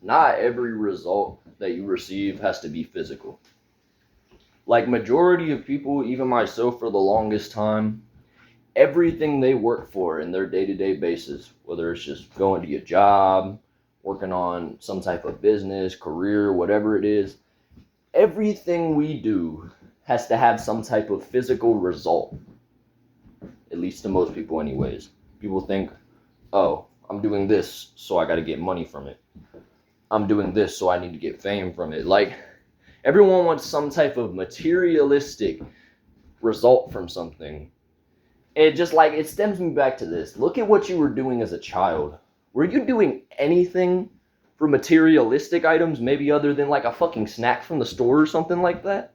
not every result that you receive has to be physical. Like majority of people, even myself for the longest time, everything they work for in their day-to-day basis, whether it's just going to your job, working on some type of business, career, whatever it is, everything we do has to have some type of physical result. At least to most people anyways. People think, oh, I'm doing this, so I gotta get money from it. I'm doing this, so I need to get fame from it. Like, everyone wants some type of materialistic result from something. It just like, it stems me back to this. Look at what you were doing as a child. Were you doing anything for materialistic items, maybe other than like a fucking snack from the store or something like that?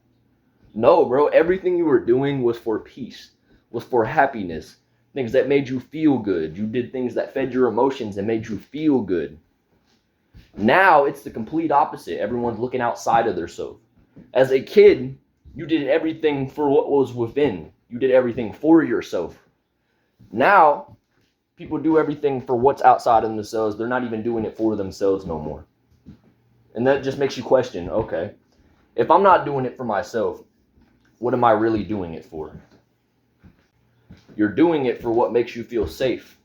No, bro. Everything you were doing was for peace, was for happiness, things that made you feel good. You did things that fed your emotions and made you feel good. Now it's the complete opposite. Everyone's looking outside of themselves. As a kid, you did everything for what was within. You did everything for yourself. Now, people do everything for what's outside of themselves. They're not even doing it for themselves no more. And that just makes you question, okay, if I'm not doing it for myself, what am I really doing it for? You're doing it for what makes you feel safe.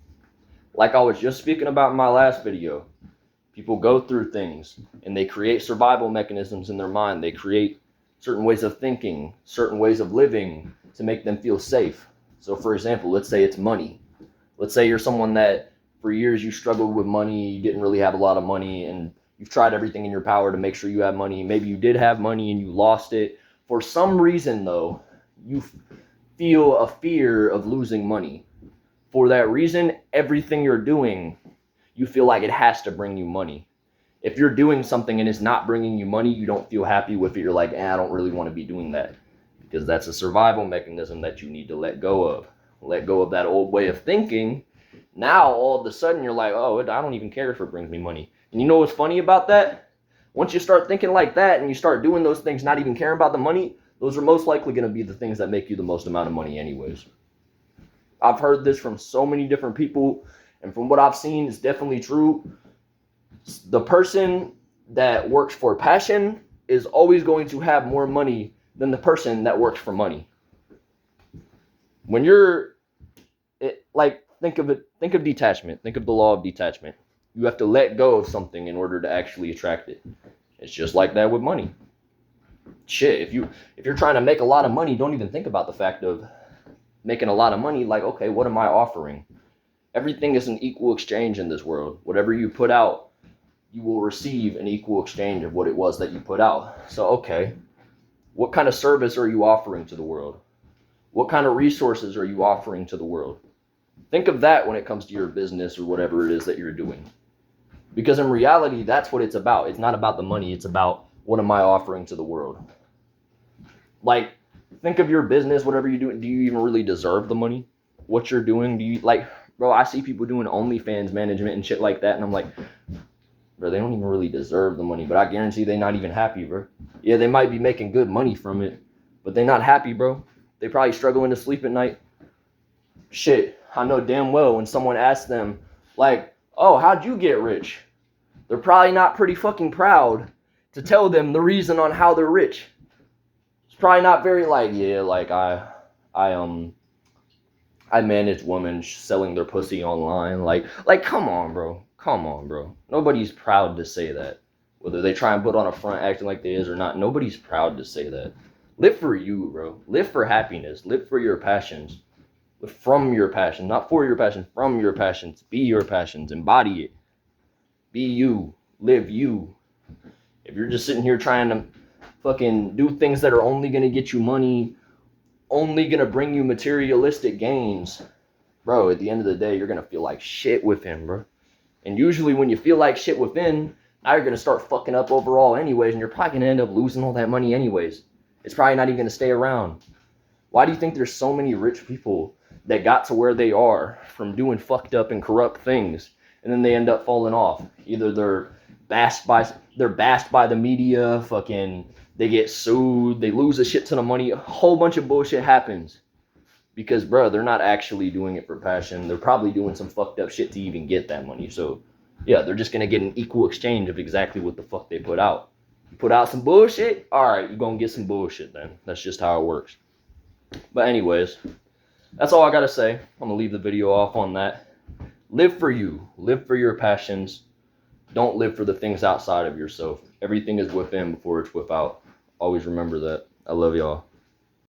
Like I was just speaking about in my last video. People go through things and they create survival mechanisms in their mind. They create certain ways of thinking, certain ways of living to make them feel safe. So for example, let's say it's money. Let's say you're someone that for years you struggled with money, you didn't really have a lot of money, and you've tried everything in your power to make sure you have money. Maybe you did have money and you lost it. For some reason though, you feel a fear of losing money. For that reason, everything you're doing, you feel like it has to bring you money. If you're doing something and it's not bringing you money, you don't feel happy with it. You're like, I don't really want to be doing that. Because that's a survival mechanism that you need to let go of. Let go of that old way of thinking. Now, all of a sudden, you're like, oh, I don't even care if it brings me money. And you know what's funny about that? Once you start thinking like that and you start doing those things, not even caring about the money, those are most likely going to be the things that make you the most amount of money anyways. I've heard this from so many different people, and from what I've seen, it's definitely true. The person that works for passion is always going to have more money than the person that works for money. When you're, think of detachment. Think of the law of detachment. You have to let go of something in order to actually attract it. It's just like that with money. Shit, if you're trying to make a lot of money, don't even think about the fact of making a lot of money. Like, okay, what am I offering? Everything is an equal exchange in this world. Whatever you put out, you will receive an equal exchange of what it was that you put out. So, okay, what kind of service are you offering to the world? What kind of resources are you offering to the world? Think of that when it comes to your business or whatever it is that you're doing. Because in reality, that's what it's about. It's not about the money. It's about what am I offering to the world? Like, think of your business, whatever you do. Do you even really deserve the money? What you're doing? Do you, like, bro, I see people doing OnlyFans management and shit like that, and I'm like, bro, they don't even really deserve the money, but I guarantee they're not even happy, bro. Yeah, they might be making good money from it, but they're not happy, bro. They probably struggling to sleep at night. Shit, I know damn well when someone asks them, like, oh, how'd you get rich? They're probably not pretty fucking proud to tell them the reason on how they're rich. It's probably not very like, yeah, like I manage women selling their pussy online. Like, come on, bro. Come on, bro. Nobody's proud to say that. Whether they try and put on a front acting like they is or not, nobody's proud to say that. Live for you, bro. Live for happiness. Live for your passions. Live from your passion. Not for your passion, from your passions. Be your passions. Embody it. Be you. Live you. If you're just sitting here trying to fucking do things that are only going to get you money, only going to bring you materialistic gains, bro, at the end of the day, you're going to feel like shit within, bro. And usually when you feel like shit within, now you're going to start fucking up overall anyways, and you're probably going to end up losing all that money anyways. It's probably not even going to stay around. Why do you think there's so many rich people that got to where they are from doing fucked up and corrupt things, and then they end up falling off? Either they're bashed by the media, fucking, they get sued, they lose a shit ton of money, a whole bunch of bullshit happens. Because, bro, they're not actually doing it for passion. They're probably doing some fucked up shit to even get that money. So, Yeah, they're just gonna get an equal exchange of exactly what the fuck they put out. You put out some bullshit, alright, you're gonna get some bullshit then. That's just how it works. But anyways, that's all I gotta say. I'm gonna leave the video off on that. Live for you. Live for your passions. Don't live for the things outside of yourself. Everything is within before it's without. Always remember that. I love y'all.